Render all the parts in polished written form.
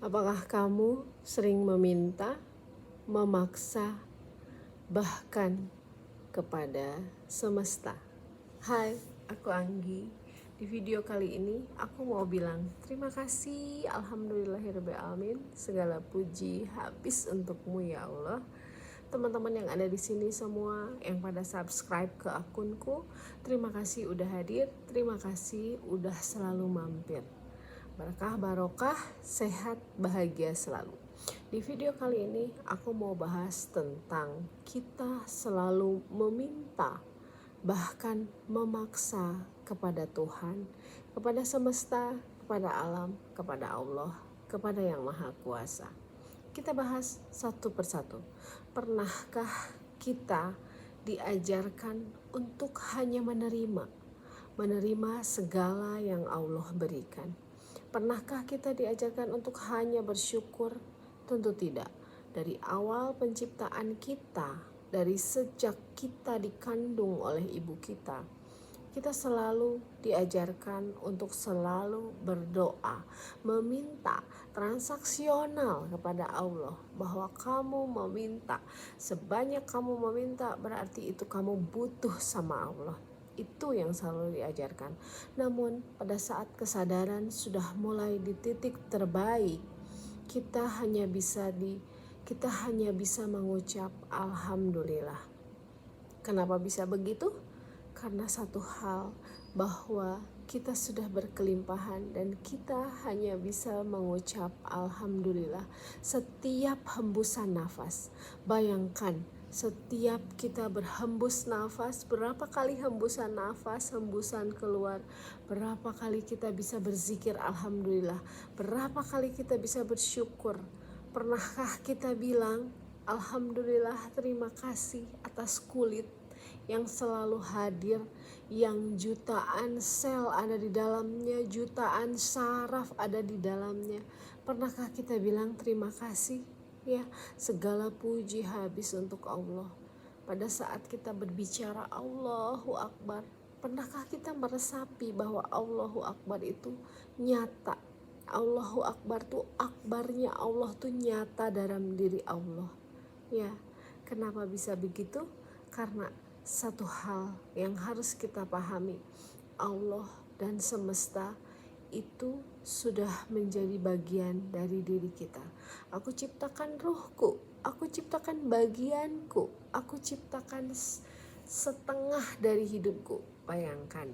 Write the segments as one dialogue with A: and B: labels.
A: Apakah kamu sering meminta, memaksa, bahkan kepada semesta? Hai, aku Anggi. Di video kali ini aku mau bilang terima kasih, alhamdulillahirobbilalamin. Segala puji habis untukmu ya Allah. Teman-teman yang ada di sini semua yang pada subscribe ke akunku, terima kasih udah hadir, terima kasih udah selalu mampir. Berkah barokah, sehat, bahagia selalu. Di video kali ini aku mau bahas tentang kita selalu meminta, bahkan memaksa kepada Tuhan, kepada semesta, kepada alam, kepada Allah, kepada Yang Maha Kuasa. Kita bahas satu persatu. Pernahkah kita diajarkan untuk hanya menerima segala yang Allah berikan? Pernahkah kita diajarkan untuk hanya bersyukur? Tentu tidak. Dari awal penciptaan kita, dari sejak kita dikandung oleh ibu kita selalu diajarkan untuk selalu berdoa, meminta, transaksional kepada Allah. Bahwa kamu meminta, sebanyak kamu meminta berarti itu kamu butuh sama Allah. Itu yang selalu diajarkan. Namun pada saat kesadaran sudah mulai di titik terbaik, kita hanya bisa mengucap alhamdulillah. Kenapa bisa begitu? Karena satu hal, bahwa kita sudah berkelimpahan dan kita hanya bisa mengucap alhamdulillah setiap hembusan nafas. Bayangkan, setiap kita berhembus nafas, berapa kali hembusan nafas, hembusan keluar, berapa kali kita bisa berzikir alhamdulillah, berapa kali kita bisa bersyukur. Pernahkah kita bilang alhamdulillah, terima kasih atas kulit yang selalu hadir, yang jutaan sel ada di dalamnya, jutaan saraf ada di dalamnya. Pernahkah kita bilang terima kasih? Ya, segala puji habis untuk Allah. Pada saat kita berbicara Allahu Akbar, pernahkah kita meresapi bahwa Allahu Akbar itu nyata? Allahu Akbar tuh akbarnya Allah tuh nyata dalam diri Allah. Ya, kenapa bisa begitu? Karena satu hal yang harus kita pahami, Allah dan semesta itu sudah menjadi bagian dari diri kita. Aku ciptakan ruhku, aku ciptakan bagianku, aku ciptakan setengah dari hidupku. Bayangkan,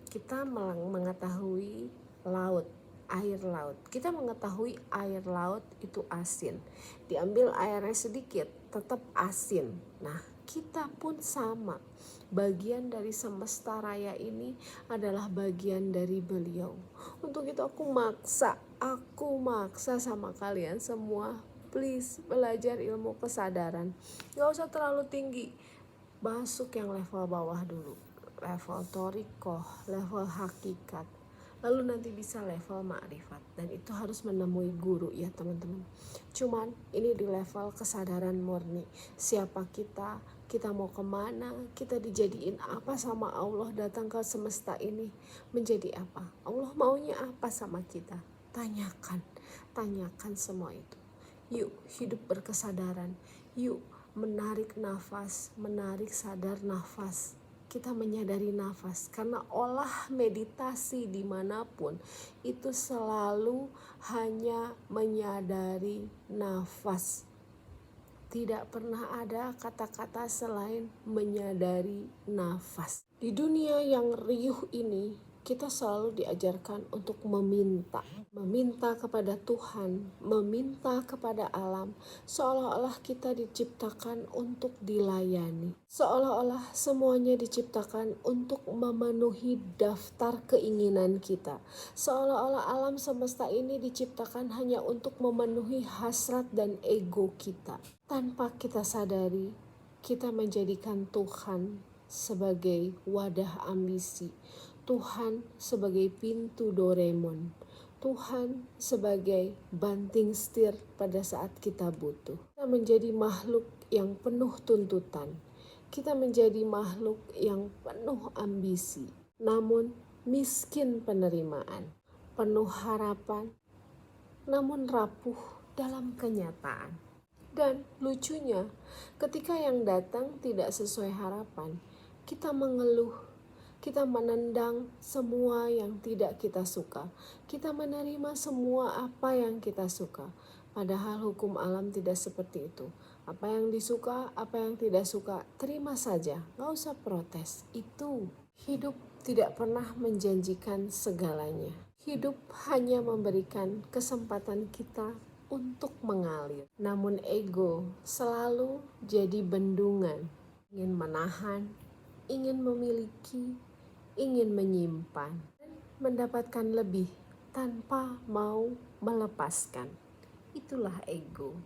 A: kita mengetahui laut, air laut. Kita mengetahui air laut itu asin. Diambil airnya sedikit, tetap asin. Nah, kita pun sama. Bagian dari semesta raya ini adalah bagian dari beliau. Untuk itu aku maksa sama kalian semua. Please, belajar ilmu kesadaran. Gak usah terlalu tinggi. Masuk yang level bawah dulu. Level torikoh, level hakikat. Lalu nanti bisa level ma'rifat. Dan itu harus menemui guru ya teman-teman. Cuman ini di level kesadaran murni. Siapa kita mau kemana, kita dijadiin apa sama Allah, datang ke semesta ini menjadi apa, Allah maunya apa sama kita. Tanyakan semua itu. Yuk hidup berkesadaran, yuk menarik nafas, menarik sadar nafas. Kita menyadari nafas, karena olah meditasi dimanapun itu selalu hanya menyadari nafas. Tidak pernah ada kata-kata selain menyadari nafas. Di dunia yang riuh ini, kita selalu diajarkan untuk meminta kepada Tuhan, meminta kepada alam, seolah-olah kita diciptakan untuk dilayani, seolah-olah semuanya diciptakan untuk memenuhi daftar keinginan kita, seolah-olah alam semesta ini diciptakan hanya untuk memenuhi hasrat dan ego kita. Tanpa kita sadari, kita menjadikan Tuhan sebagai wadah ambisi, Tuhan sebagai pintu Doraemon, Tuhan sebagai banting setir pada saat kita butuh. Kita menjadi makhluk yang penuh tuntutan, kita menjadi makhluk yang penuh ambisi, namun miskin penerimaan, penuh harapan, namun rapuh dalam kenyataan. Dan lucunya, ketika yang datang tidak sesuai harapan, kita mengeluh, kita menendang semua yang tidak kita suka. Kita menerima semua apa yang kita suka. Padahal hukum alam tidak seperti itu. Apa yang disuka, apa yang tidak suka, terima saja. Gak usah protes. Itu hidup tidak pernah menjanjikan segalanya. Hidup hanya memberikan kesempatan kita untuk mengalir. Namun ego selalu jadi bendungan. Ingin menahan, ingin memiliki, ingin menyimpan, mendapatkan lebih tanpa mau melepaskan. Itulah ego.